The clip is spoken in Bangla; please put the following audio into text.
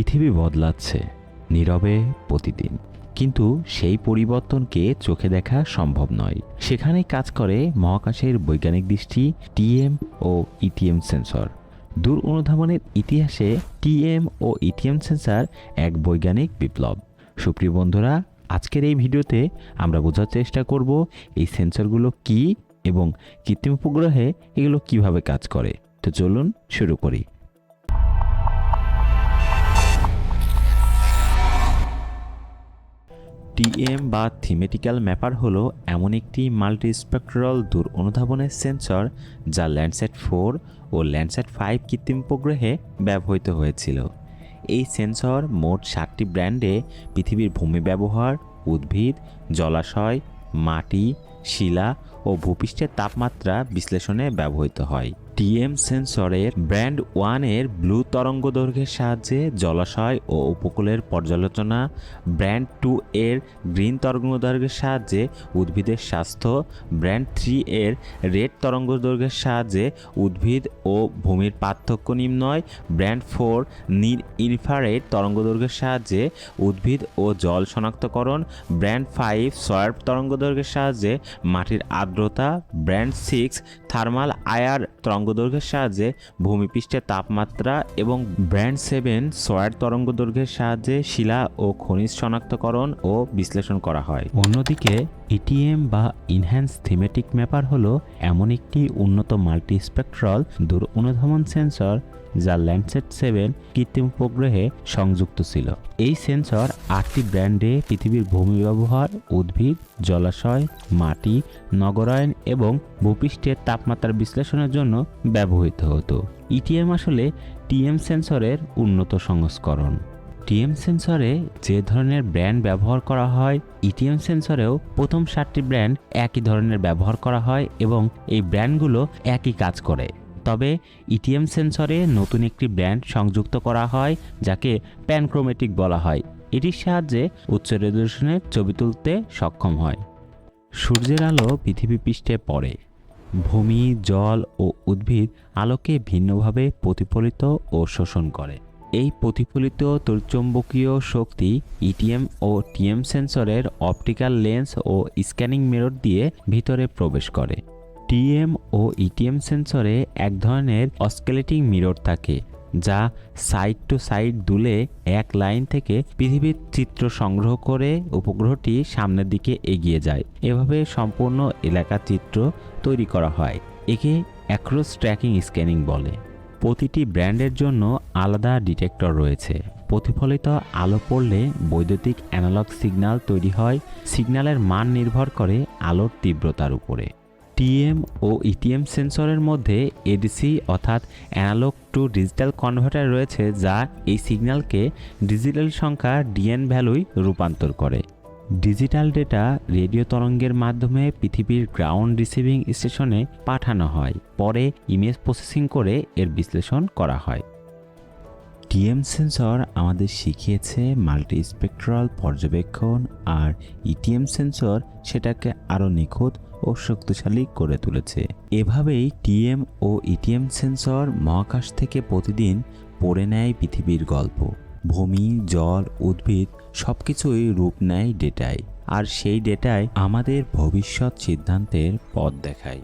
পৃথিবী বদলাচ্ছে নীরবে প্রতিদিন, কিন্তু সেই পরিবর্তনকে চোখে দেখা সম্ভব নয়। সেখানেই কাজ করে মহাকাশের বৈজ্ঞানিক দৃষ্টি, টিএম ও ইটিএম সেন্সর। দূর অনুধাবনের ইতিহাসে টিএম ও ইটিএম সেন্সর এক বৈজ্ঞানিক বিপ্লব। সুপ্রিয় বন্ধুরা, আজকের এই ভিডিওতে আমরা বোঝার চেষ্টা করব এই সেন্সরগুলো কি এবং কৃত্রিম উপগ্রহে এগুলো কিভাবে কাজ করে। তো চলুন শুরু করি। টিএম বা থিমেটিক্যাল ম্যাপার হলো এমন একটি মাল্টিস্পেকট্রাল দূর অনুধাবনের সেন্সর যা ল্যান্ডস্যাট 4 ও ল্যান্ডস্যাট 5 কৃত্রিম উপগ্রহে ব্যবহৃত হয়েছিল। এই সেন্সর মোট 7টি ব্র্যান্ডে পৃথিবীর ভূমি ব্যবহার, উদ্ভিদ, জলাশয়, মাটি, শিলা ও ভূপৃষ্ঠের তাপমাত্রা বিশ্লেষণে ব্যবহৃত হয়। টিএম সেন্সরের ব্র্যান্ড 1 এর ব্লু তরঙ্গদৈর্ঘ্যের সাহায্যে জলাশয় ও উপকূলের পর্যালোচনা, ব্র্যান্ড 2 এর গ্রিন তরঙ্গদৈর্ঘ্যের সাহায্যে উদ্ভিদের স্বাস্থ্য, ব্র্যান্ড 3 এর রেড তরঙ্গদৈর্ঘ্যের সাহায্যে উদ্ভিদ ও ভূমির পার্থক্য নির্ণয়, ব্র্যান্ড 4 নির ইনফ্রারেড তরঙ্গদৈর্ঘ্যের সাহায্যে উদ্ভিদ ও জল শনাক্তকরণ, ব্র্যান্ড 5 সয়ার তরঙ্গদৈর্ঘ্যের সাহায্যে মাটির আর্দ্রতা, ব্র্যান্ড 6 থার্মাল আয়ার তরঙ্গদৈর্ঘ্যের সাহায্যে ভূমিপৃষ্ঠের তাপমাত্রা এবং ব্র্যান্ড 7 সয়ার তরঙ্গদৈর্ঘ্যের সাহায্যে শিলা ও খনিজ শনাক্তকরণ ও বিশ্লেষণ করা হয়। অন্যদিকে ইটিএম বা ইনহ্যান্স থিমেটিক ম্যাপার হলো এমন একটি উন্নত মাল্টিস্পেকট্রাল দূর অনুধাবন সেন্সর যা ল্যান্ডস্যাট 7 কৃত্রিম উপগ্রহে সংযুক্ত ছিল। এই সেন্সর 8টি ব্র্যান্ডে পৃথিবীর ভূমি ব্যবহার, উদ্ভিদ, জলাশয়, মাটি, নগরায়ন এবং ভূপৃষ্ঠের তাপমাত্রা বিশ্লেষণের জন্য ব্যবহৃত হতো। ইটিএম আসলে টিএম সেন্সরের উন্নত সংস্করণ। টিএম সেন্সরে যে ধরনের ব্র্যান্ড ব্যবহার করা হয়, ইটিএম সেন্সরেও প্রথম 7টি ব্র্যান্ড একই ধরনের ব্যবহার করা হয় এবং এই ব্র্যান্ডগুলো একই কাজ করে। তবে ইটিএম সেন্সরে নতুন একটি ব্র্যান্ড সংযুক্ত করা হয় যাকে প্যানক্রোমেটিক বলা হয়। এটির সাহায্যে উচ্চ রেজোলিউশনের ছবি তুলতে সক্ষম হয়। সূর্যের আলো পৃথিবী পৃষ্ঠে পড়ে। ভূমি, জল ও উদ্ভিদ আলোকে ভিন্নভাবে প্রতিফলিত ও শোষণ করে। এই প্রতিফলিত তড়িৎচুম্বকীয় শক্তি ইটিএম ও টিএম সেন্সরের অপটিক্যাল লেন্স ও স্ক্যানিং মিরর দিয়ে ভিতরে প্রবেশ করে। টিএম ও ইটিএম সেন্সরে এক ধরনের অসকেলেটিং মিরর থাকে যা সাইড টু সাইড দুলে এক লাইন থেকে পৃথিবীর চিত্র সংগ্রহ করে উপগ্রহটি সামনের দিকে এগিয়ে যায়। এভাবে সম্পূর্ণ এলাকার চিত্র তৈরি করা হয়। একে অ্যাক্রস ট্র্যাকিং স্ক্যানিং বলে। প্রতিটি ব্র্যান্ডের জন্য আলাদা ডিটেক্টর রয়েছে। প্রতিফলিত আলো পড়লে বৈদ্যুতিক অ্যানালগ সিগন্যাল তৈরি হয়। সিগন্যালের মান নির্ভর করে আলোর তীব্রতার উপরে। টিএম ও ইটিএম সেন্সরের মধ্যে এডিসি অর্থাৎ অ্যানালগ টু ডিজিটাল কনভার্টার রয়েছে যা এই সিগন্যালকে ডিজিটাল সংখ্যা ডিএন ভ্যালুয় রূপান্তর করে। ডিজিটাল ডেটা রেডিও তরঙ্গের মাধ্যমে পৃথিবীর গ্রাউন্ড রিসিভিং স্টেশনে পাঠানো হয়। পরে ইমেজ প্রসেসিং করে এর বিশ্লেষণ করা হয়। টিএম সেন্সর আমাদের শিখিয়েছে মাল্টিস্পেকট্রাল পর্যবেক্ষণ, আর ইটিএম সেন্সর সেটাকে আরও নিখুঁত ও শক্তিশালী করে তুলেছে। এভাবেই টিএম ও ইটিএম সেন্সর মহাকাশ থেকে প্রতিদিন পড়ে নেয় পৃথিবীর গল্প। ভূমি, জল, উদ্ভিদ সবকিছুই রূপ নেয় ডেটায়, আর সেই ডেটায় আমাদের ভবিষ্যৎ সিদ্ধান্তের পথ দেখায়।